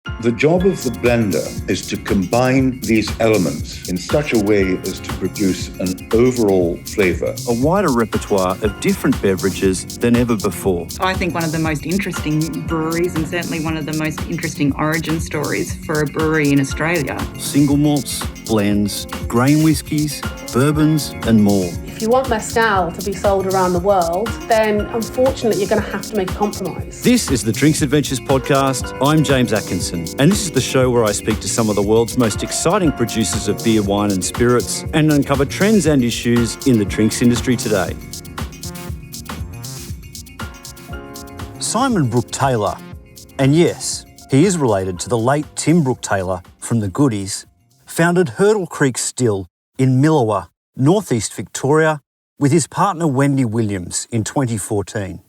The job of the blender is to combine these elements in such a way as to produce an overall flavour. A wider repertoire of different beverages than ever before. I think one of the most interesting breweries, and certainly one of the most interesting origin stories for a brewery in Australia. Single malts, blends, grain whiskies, bourbons and more. If you want mezcal to be sold around the world, then unfortunately you're going to have to make a compromise. This is the Drinks Adventures podcast. I'm James Atkinson, and this is the show where I speak to some of the world's most exciting producers of beer, wine and spirits and uncover trends and issues in the drinks industry today. Simon Brooke-Taylor, and yes, he is related to the late Tim Brooke-Taylor from the Goodies, founded Hurdle Creek Still in Milawa, northeast Victoria, with his partner Wendy Williams in 2014.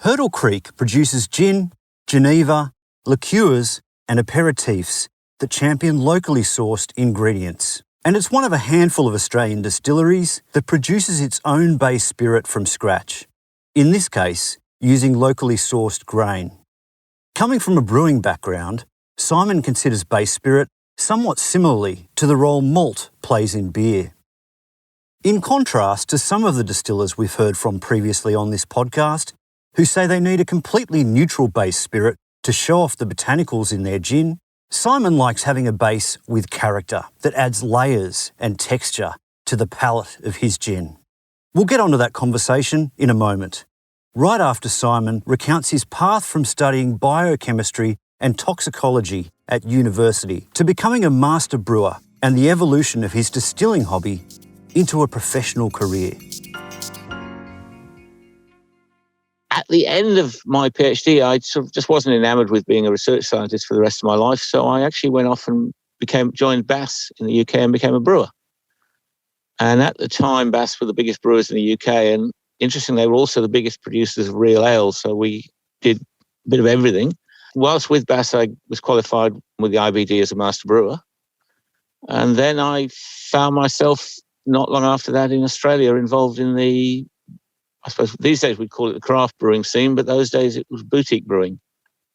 Hurdle Creek produces gin, Geneva, liqueurs and aperitifs that champion locally sourced ingredients. And it's one of a handful of Australian distilleries that produces its own base spirit from scratch, in this case, using locally sourced grain. Coming from a brewing background, Simon considers base spirit somewhat similarly to the role malt plays in beer. In contrast to some of the distillers we've heard from previously on this podcast, who say they need a completely neutral base spirit to show off the botanicals in their gin, Simon likes having a base with character that adds layers and texture to the palate of his gin. We'll get onto that conversation in a moment, right after Simon recounts his path from studying biochemistry and toxicology at university to becoming a master brewer and the evolution of his distilling hobby into a professional career. At the end of my PhD, I sort of just wasn't enamoured with being a research scientist for the rest of my life, so I actually went off and joined Bass in the UK and became a brewer. And at the time, Bass were the biggest brewers in the UK, and interestingly, they were also the biggest producers of real ale, so we did a bit of everything. Whilst with Bass, I was qualified with the IBD as a master brewer. And then I found myself not long after that in Australia involved in the, I suppose these days we'd call it the craft brewing scene, but those days it was boutique brewing.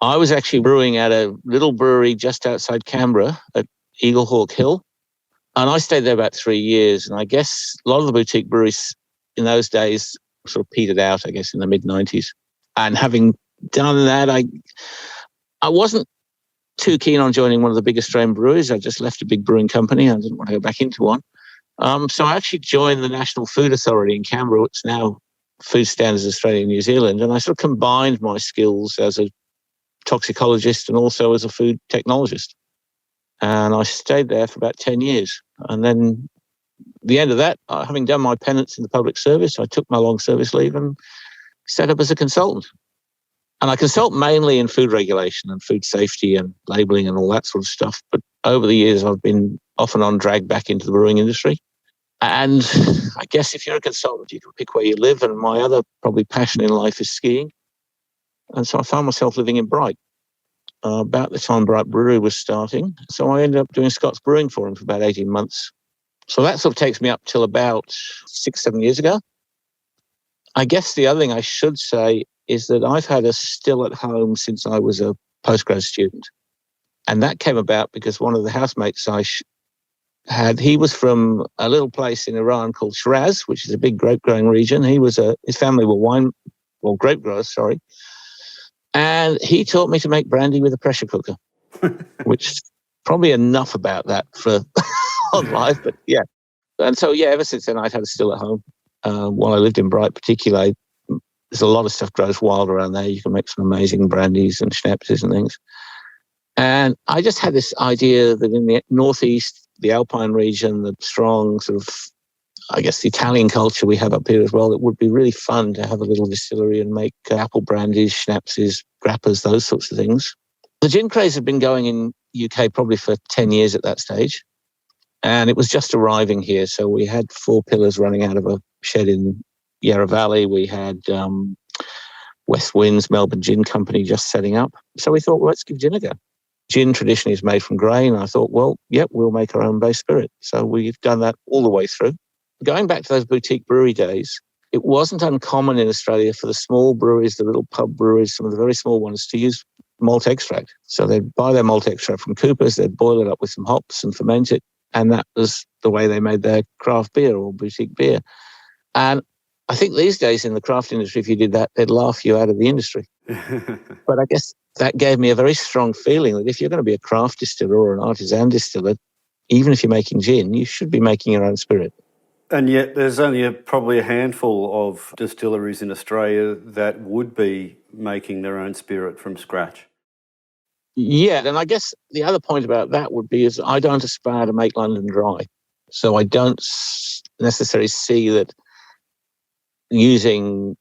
I was actually brewing at a little brewery just outside Canberra at Eaglehawk Hill. And I stayed there about 3 years. And I guess a lot of the boutique breweries in those days sort of petered out, I guess, in the mid-90s. And having done that, I wasn't too keen on joining one of the big Australian breweries. I just left a big brewing company. I didn't want to go back into one. So I actually joined the National Food Authority in Canberra, which is now Food Standards Australia and New Zealand. And I sort of combined my skills as a toxicologist and also as a food technologist. And I stayed there for about 10 years. And then at the end of that, having done my penance in the public service, I took my long service leave and set up as a consultant. And I consult mainly in food regulation and food safety and labelling and all that sort of stuff. But over the years, I've been off and on dragged back into the brewing industry. And I guess if you're a consultant, you can pick where you live. And my other probably passion in life is skiing. And so I found myself living in Bright about the time Bright Brewery was starting. So I ended up doing Scott's Brewing for him for about 18 months. So that sort of takes me up till about 6-7 years ago. I guess the other thing I should say is that I've had a still at home since I was a postgrad student. And that came about because one of the housemates I had, he was from a little place in Iran called Shiraz, which is a big grape growing region. His family were grape growers, sorry. And he taught me to make brandy with a pressure cooker, which probably enough about that for on life, but yeah. And so, yeah, ever since then, I'd had a still at home. While I lived in Bright particularly, there's a lot of stuff grows wild around there. You can make some amazing brandies and schnapps and things. And I just had this idea that in the northeast, the Alpine region, the strong sort of, I guess, the Italian culture we have up here as well, it would be really fun to have a little distillery and make apple brandies, schnapses, grappas, those sorts of things. The gin craze had been going in UK probably for 10 years at that stage. And it was just arriving here. So we had 4 pillars running out of a shed in Yarra Valley. We had West Wind's Melbourne Gin Company just setting up. So we thought, well, let's give gin a go. Gin traditionally is made from grain. I thought, well, yep, we'll make our own base spirit. So we've done that all the way through. Going back to those boutique brewery days, it wasn't uncommon in Australia for the small breweries, the little pub breweries, some of the very small ones, to use malt extract. So they'd buy their malt extract from Cooper's, they'd boil it up with some hops and ferment it, and that was the way they made their craft beer or boutique beer. And I think these days in the craft industry, if you did that, they'd laugh you out of the industry. But I guess that gave me a very strong feeling that if you're going to be a craft distiller or an artisan distiller, even if you're making gin, you should be making your own spirit. And yet there's only probably a handful of distilleries in Australia that would be making their own spirit from scratch. Yeah, and I guess the other point about that would be is I don't aspire to make London dry. So I don't necessarily see that using,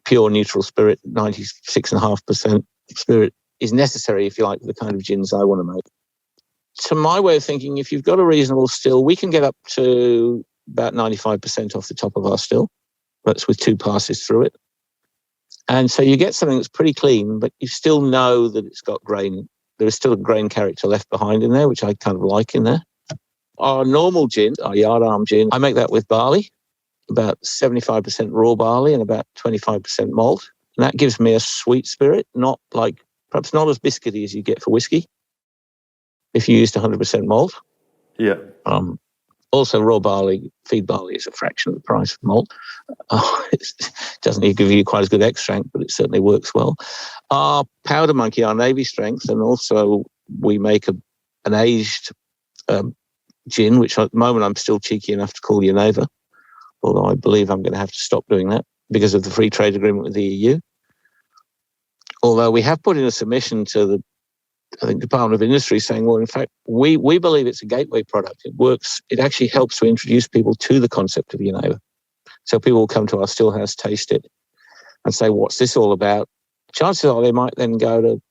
pure neutral spirit, 96.5% spirit, is necessary, if you like, for the kind of gins I want to make. To my way of thinking, if you've got a reasonable still, we can get up to about 95% off the top of our still. That's with 2 passes through it. And so you get something that's pretty clean, but you still know that it's got grain. There is still a grain character left behind in there, which I kind of like in there. Our normal gin, our yardarm gin, I make that with barley, about 75% raw barley and about 25% malt. And that gives me a sweet spirit, perhaps not as biscuity as you get for whiskey if you used 100% malt. Yeah. Also, raw barley, feed barley is a fraction of the price of malt. It doesn't give you quite as good extract, but it certainly works well. Our powder monkey, our navy strength, and also we make an aged gin, which at the moment I'm still cheeky enough to call Geneva, although I believe I'm going to have to stop doing that because of the free trade agreement with the EU. Although we have put in a submission to the Department of Industry saying, well, in fact, we believe it's a gateway product. It works. It actually helps to introduce people to the concept of Geneva. So people will come to our still house, taste it, and say, what's this all about? Chances are they might then go to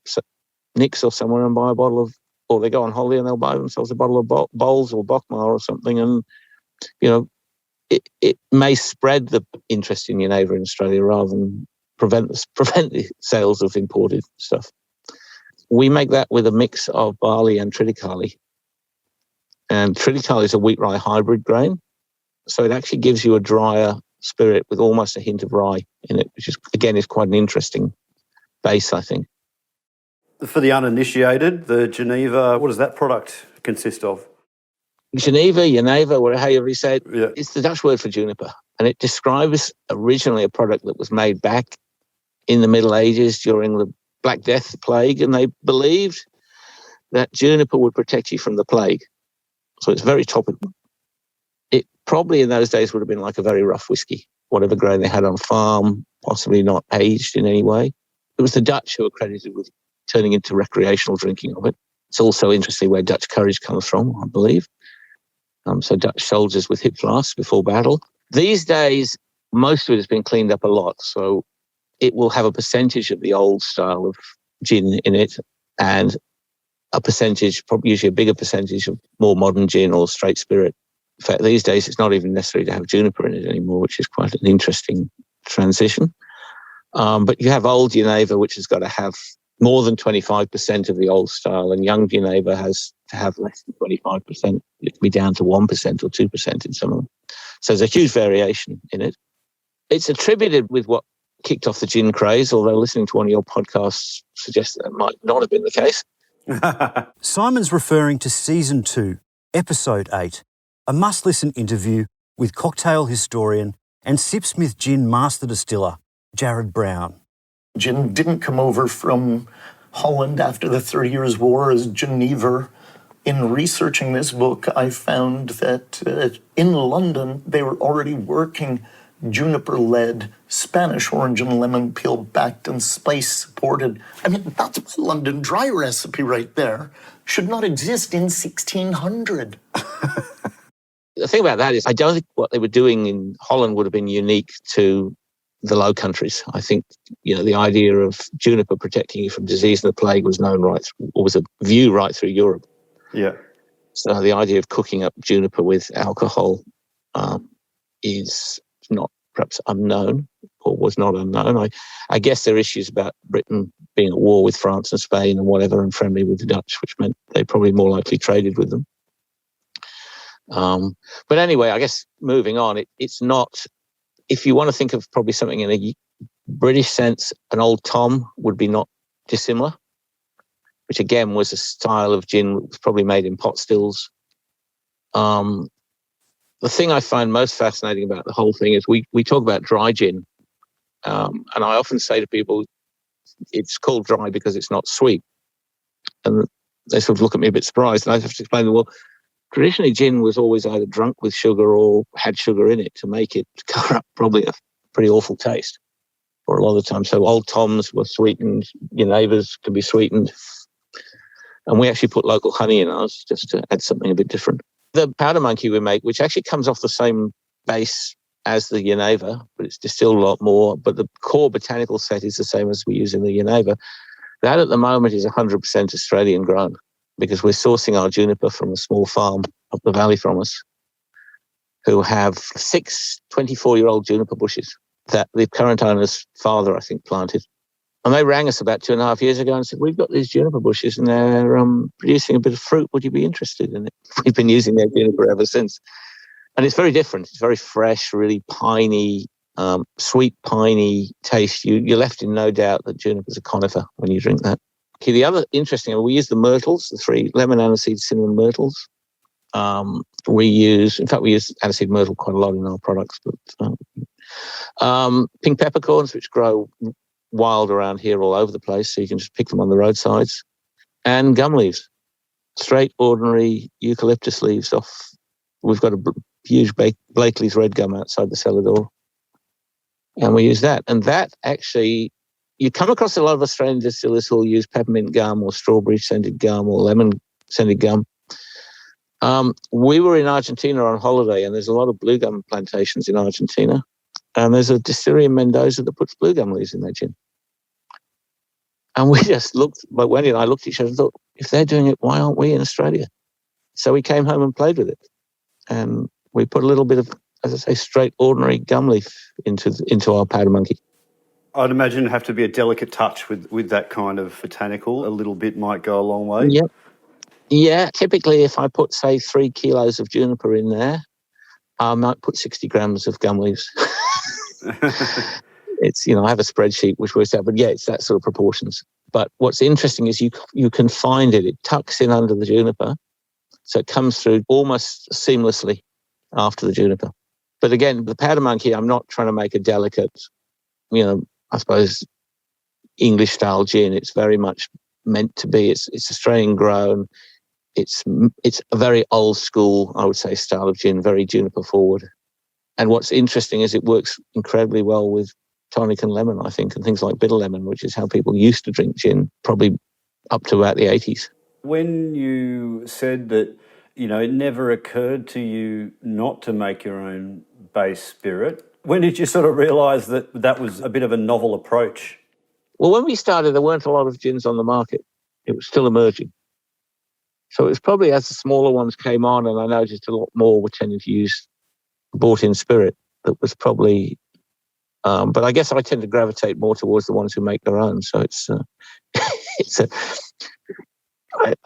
Nick's or somewhere and buy a bottle of, or they go on holiday and they'll buy themselves a bottle of Bowles or Bockmar or something. And, it may spread the interest in Geneva in Australia rather than prevent the sales of imported stuff. We make that with a mix of barley and triticale. And triticale is a wheat-rye hybrid grain. So it actually gives you a drier spirit with almost a hint of rye in it, which is, again, is quite an interesting base, I think. For the uninitiated, the Geneva, what does that product consist of? Geneva, however you say it, it's the Dutch word for juniper. And it describes originally a product that was made back in the Middle Ages during the Black Death plague, and they believed that juniper would protect you from the plague. So it's very topical. It probably in those days would have been like a very rough whiskey, whatever grain they had on farm, possibly not aged in any way. It was the Dutch who were credited with turning into recreational drinking of it. It's also interesting where Dutch courage comes from, I believe. So Dutch soldiers with hip flasks before battle. These days, most of it has been cleaned up a lot. So it will have a percentage of the old style of gin in it and a percentage, probably usually a bigger percentage of more modern gin or straight spirit. In fact, these days, it's not even necessary to have juniper in it anymore, which is quite an interesting transition. But you have old Geneva, which has got to have more than 25% of the old style, and young Geneva has to have less than 25%. It can be down to 1% or 2% in some of them. So there's a huge variation in it. It's attributed with what kicked off the gin craze, although listening to one of your podcasts suggests that might not have been the case. Simon's referring to Season 2, Episode 8, a must-listen interview with cocktail historian and Sipsmith Gin Master Distiller, Jared Brown. Gin didn't come over from Holland after the 30 Years' War as genever. In researching this book, I found that in London, they were already working juniper-led Spanish orange and lemon peel backed and spice supported. I mean, that's my London dry recipe right there. Should not exist in 1600. The thing about that is I don't think what they were doing in Holland would have been unique to the Low Countries. I think, the idea of juniper protecting you from disease and the plague was known was a view right through Europe. Yeah. So the idea of cooking up juniper with alcohol is not perhaps unknown or was not unknown. I guess there are issues about Britain being at war with France and Spain and whatever and friendly with the Dutch, which meant they probably more likely traded with them. But anyway, I guess moving on, it's not, if you want to think of probably something in a British sense, an Old Tom would be not dissimilar, which again was a style of gin that was probably made in pot stills. The thing I find most fascinating about the whole thing is we talk about dry gin, and I often say to people, it's called dry because it's not sweet. And they sort of look at me a bit surprised, and I have to explain to them, well, traditionally gin was always either drunk with sugar or had sugar in it to make it cover up probably a pretty awful taste. Or a lot of the time. So Old Toms were sweetened, Genevers can be sweetened. And we actually put local honey in ours just to add something a bit different. The powder monkey we make, which actually comes off the same base as the Geneva, but it's distilled a lot more. But the core botanical set is the same as we use in the Geneva. That at the moment is 100% Australian grown because we're sourcing our juniper from a small farm up the valley from us who have 6 24-year-old juniper bushes that the current owner's father, I think, planted. And they rang us about 2.5 years ago and said, we've got these juniper bushes and they're producing a bit of fruit. Would you be interested in it? We've been using their juniper ever since. And it's very different. It's very fresh, really piney, sweet, piney taste. You're left in no doubt that juniper's a conifer when you drink that. Okay, the other interesting, we use the myrtles, the 3 lemon, aniseed, cinnamon myrtles. We use aniseed myrtle quite a lot in our products, but pink peppercorns, which grow wild around here all over the place, so you can just pick them on the roadsides, and gum leaves, straight ordinary eucalyptus leaves off. We've got a huge Blakely's red gum outside the cellar door, and we use that. And that actually, you come across a lot of Australian distillers who will use peppermint gum or strawberry scented gum or lemon scented gum. We were in Argentina on holiday, and there's a lot of blue gum plantations in Argentina. And there's a distillery in Mendoza that puts blue gum leaves in their gin. And we just looked, like Wendy and I looked at each other and thought, if they're doing it, why aren't we in Australia? So we came home and played with it. And we put a little bit of, as I say, straight ordinary gum leaf into our powder monkey. I'd imagine it'd have to be a delicate touch with that kind of botanical. A little bit might go a long way. Yep. Yeah, typically if I put, say, 3 kilos of juniper in there, I might put 60 grams of gum leaves. It's, I have a spreadsheet which works out, but yeah, it's that sort of proportions. But what's interesting is you can find it. It tucks in under the juniper, so it comes through almost seamlessly after the juniper. But again, the powder monkey, I'm not trying to make a delicate, I suppose, English style gin. It's very much meant to be. It's Australian grown. It's a very old school, I would say, style of gin, very juniper forward. And what's interesting is it works incredibly well with tonic and lemon, I think, and things like bitter lemon, which is how people used to drink gin, probably up to about the 80s. When you said that, it never occurred to you not to make your own base spirit, when did you sort of realise that that was a bit of a novel approach? Well, when we started, there weren't a lot of gins on the market. It was still emerging. So it was probably as the smaller ones came on, and I noticed a lot more were tending to use bought-in spirit. That was probably, but I guess I tend to gravitate more towards the ones who make their own. So it's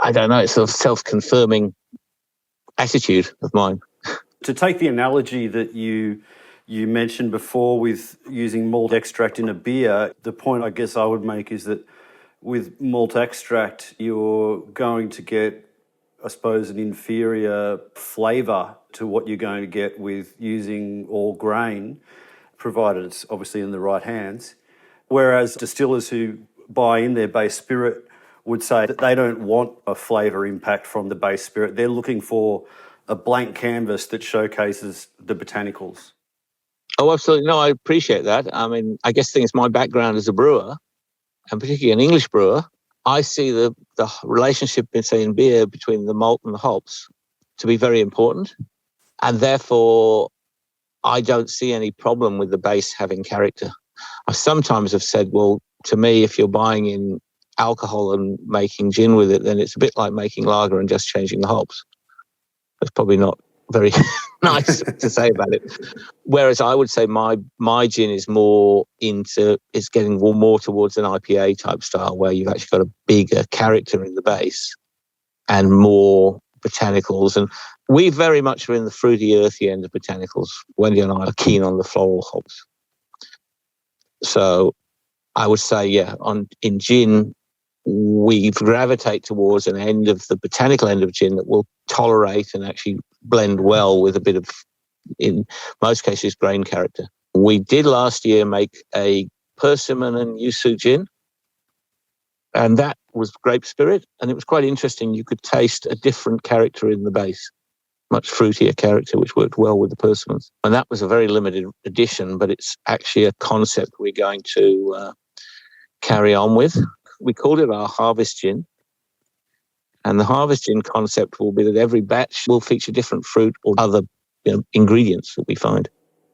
I don't know, it's a self-confirming attitude of mine. To take the analogy that you mentioned before with using malt extract in a beer, the point I guess I would make is that with malt extract, you're going to get, I suppose, an inferior flavour to what you're going to get with using all grain, provided it's obviously in the right hands. Whereas distillers who buy in their base spirit would say that they don't want a flavour impact from the base spirit. They're looking for a blank canvas that showcases the botanicals. Oh, absolutely. No, I appreciate that. I mean, I guess the thing is my background as a brewer, and particularly an English brewer, I see the relationship, say, in beer between the malt and the hops to be very important. And therefore, I don't see any problem with the base having character. I sometimes have said, well, to me, if you're buying in alcohol and making gin with it, then it's a bit like making lager and just changing the hops. That's probably not very nice to say about it. Whereas I would say my gin is getting more towards an IPA type style where you've actually got a bigger character in the base and more botanicals. And we very much are in the fruity, earthy end of botanicals. Wendy and I are keen on the floral hops. So I would say, in gin, we gravitate towards an end of the botanical end of gin that will tolerate and actually blend well with a bit of, in most cases, grain character. We did last year make a persimmon and yuzu gin, and that was grape spirit, and it was quite interesting. You could taste a different character in the base, much fruitier character, which worked well with the persimmons. And that was a very limited edition, but it's actually a concept we're going to carry on with. We called it our Harvest Gin. And the Harvest Gin concept will be that every batch will feature different fruit or other ingredients that we find.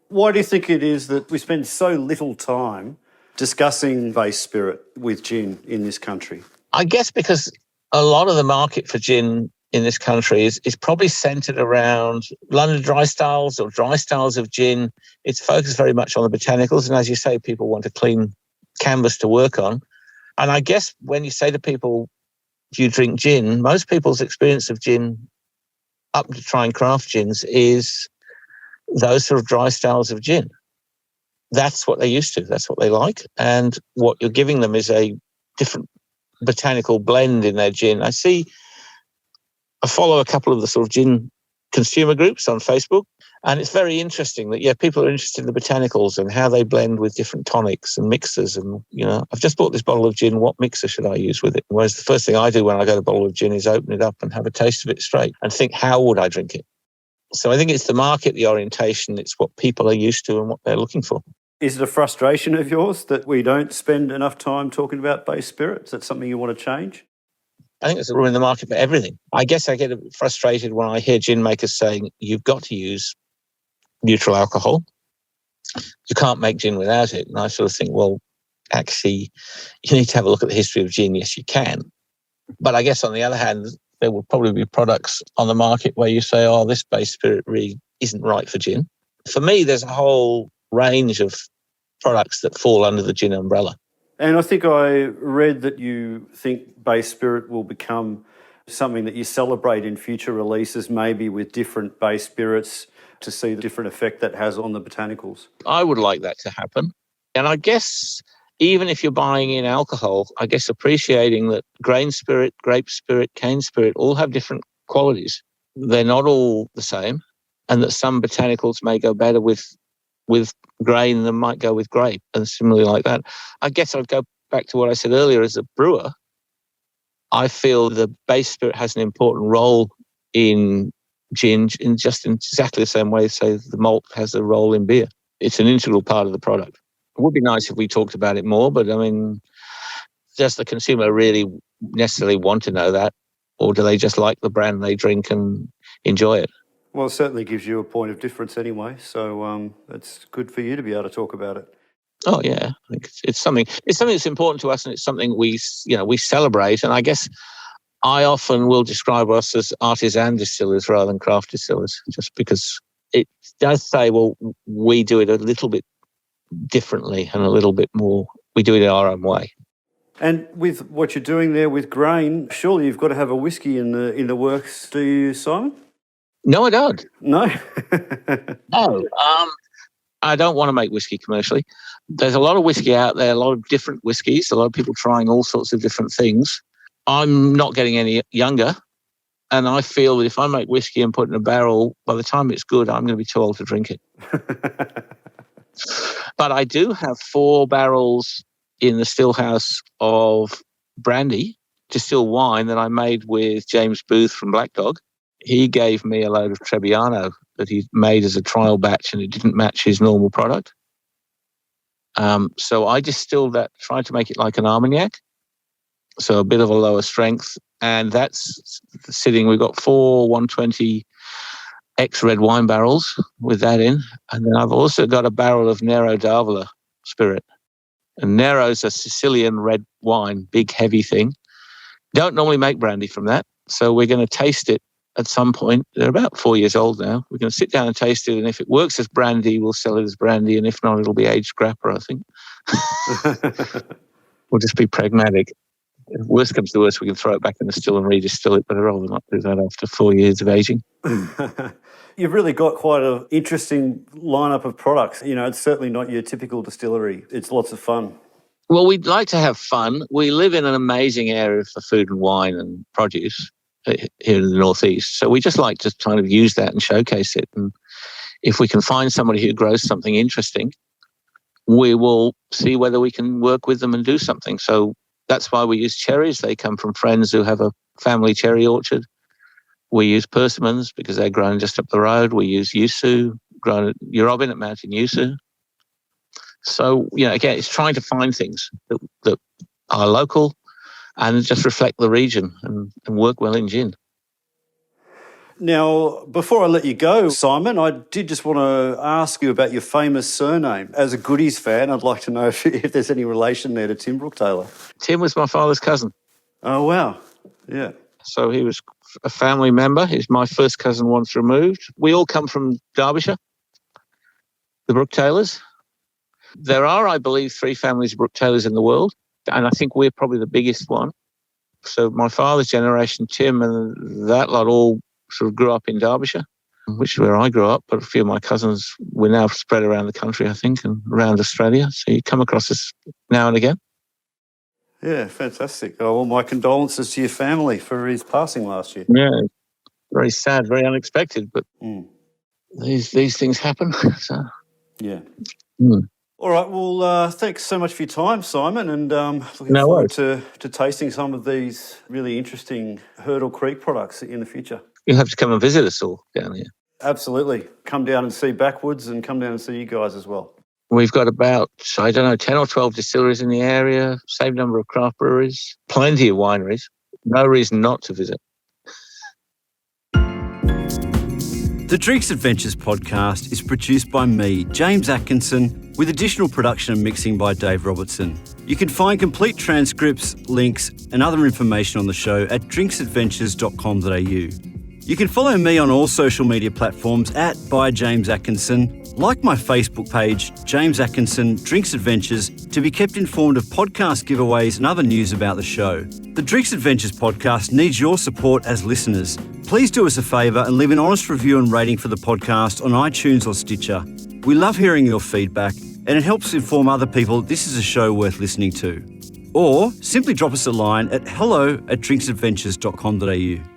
Why do you think it is that we spend so little time discussing base spirit with gin in this country? I guess because a lot of the market for gin in this country is probably centred around London dry styles or dry styles of gin. It's focused very much on the botanicals. And as you say, people want a clean canvas to work on. And I guess when you say to people, do you drink gin? Most people's experience of gin up to trying craft gins is those sort of dry styles of gin. That's what they're used to. That's what they like. And what you're giving them is a different botanical blend in their gin. I follow a couple of the sort of gin consumer groups on Facebook, and it's very interesting that, people are interested in the botanicals and how they blend with different tonics and mixers. And, I've just bought this bottle of gin. What mixer should I use with it? Whereas the first thing I do when I get a bottle of gin is open it up and have a taste of it straight and think, how would I drink it? So I think it's the market, the orientation, it's what people are used to and what they're looking for. Is it a frustration of yours that we don't spend enough time talking about base spirits? Is that something you want to change? I think there's a room in the market for everything. I guess I get a bit frustrated when I hear gin makers saying, you've got to use neutral alcohol. You can't make gin without it. And I sort of think, well, actually, you need to have a look at the history of gin. Yes, you can. But I guess on the other hand, there will probably be products on the market where you say, oh, this base spirit really isn't right for gin. For me, there's a whole range of products that fall under the gin umbrella. And I think I read that you think base spirit will become something that you celebrate in future releases, maybe with different base spirits, to see the different effect that has on the botanicals. I would like that to happen. And I guess even if you're buying in alcohol, I guess appreciating that grain spirit, grape spirit, cane spirit all have different qualities. They're not all the same, and that some botanicals may go better with grain than might go with grape, and similarly like that. I guess I'd go back to what I said earlier. As a brewer, I feel the base spirit has an important role in gin in exactly the same way, say, the malt has a role in beer. It's an integral part of the product. It would be nice if we talked about it more, but I mean, does the consumer really necessarily want to know that? Or do they just like the brand they drink and enjoy it? Well, it certainly gives you a point of difference anyway, so it's good for you to be able to talk about it. Oh yeah, I think it's something that's important to us, and it's something we celebrate. And I guess I often will describe us as artisan distillers rather than craft distillers, just because it does say, well, we do it a little bit differently and a little bit more. We do it our own way. And with what you're doing there with grain, surely you've got to have a whiskey in the works, do you, Simon? No, I don't. No? No. I don't want to make whiskey commercially. There's a lot of whiskey out there, a lot of different whiskies, a lot of people trying all sorts of different things. I'm not getting any younger, and I feel that if I make whiskey and put it in a barrel, by the time it's good, I'm going to be too old to drink it. But I do have 4 barrels in the still house of brandy, distilled wine that I made with James Booth from Black Dog. He gave me a load of Trebbiano that he made as a trial batch, and it didn't match his normal product. So I distilled that, tried to make it like an Armagnac, so a bit of a lower strength. And that's sitting, we've got 4 120 ex-red wine barrels with that in. And then I've also got a barrel of Nero d'Avola spirit. And Nero's a Sicilian red wine, big, heavy thing. Don't normally make brandy from that. So we're going to taste it at some point. They're about 4 years old now. We're going to sit down and taste it. And if it works as brandy, we'll sell it as brandy. And if not, it'll be aged grappa, I think. We'll just be pragmatic. If worst comes to worst, we can throw it back in the still and redistill it, but I'd rather not do that after 4 years of aging. You've really got quite an interesting lineup of products. It's certainly not your typical distillery. It's lots of fun. Well, we'd like to have fun. We live in an amazing area for food and wine and produce here in the Northeast. So we just like to kind of use that and showcase it. And if we can find somebody who grows something interesting, we will see whether we can work with them and do something. So that's why we use cherries. They come from friends who have a family cherry orchard. We use persimmons because they're grown just up the road. We use yuzu, grown at Yorobin at Mountain Yuzu. So, again, it's trying to find things that are local and just reflect the region and work well in gin. Now, before I let you go, Simon, I did just want to ask you about your famous surname. As a Goodies fan, I'd like to know if there's any relation there to Tim Brooke-Taylor. Tim was my father's cousin. Oh, wow. Yeah. So he was a family member. He's my first cousin once removed. We all come from Derbyshire, the Brooke-Taylors. There are, I believe, 3 families of Brooke-Taylors in the world, and I think we're probably the biggest one. So my father's generation, Tim, and that lot all sort of grew up in Derbyshire, which is where I grew up, but a few of my cousins were now spread around the country, I think, and around Australia. So you come across us now and again. Yeah, fantastic. Oh, well, my condolences to your family for his passing last year. Yeah, very sad, very unexpected, but these things happen. So. Yeah. All right, well, thanks so much for your time, Simon, and looking forward to tasting some of these really interesting Hurdle Creek products in the future. You'll have to come and visit us all down here. Absolutely. Come down and see Backwoods and come down and see you guys as well. We've got about, 10 or 12 distilleries in the area, same number of craft breweries, plenty of wineries. No reason not to visit. The Drinks Adventures podcast is produced by me, James Atkinson, with additional production and mixing by Dave Robertson. You can find complete transcripts, links and other information on the show at drinksadventures.com.au. You can follow me on all social media platforms at by James Atkinson, like my Facebook page, James Atkinson Drinks Adventures, to be kept informed of podcast giveaways and other news about the show. The Drinks Adventures podcast needs your support as listeners. Please do us a favour and leave an honest review and rating for the podcast on iTunes or Stitcher. We love hearing your feedback and it helps inform other people this is a show worth listening to. Or simply drop us a line at hello@drinksadventures.com.au.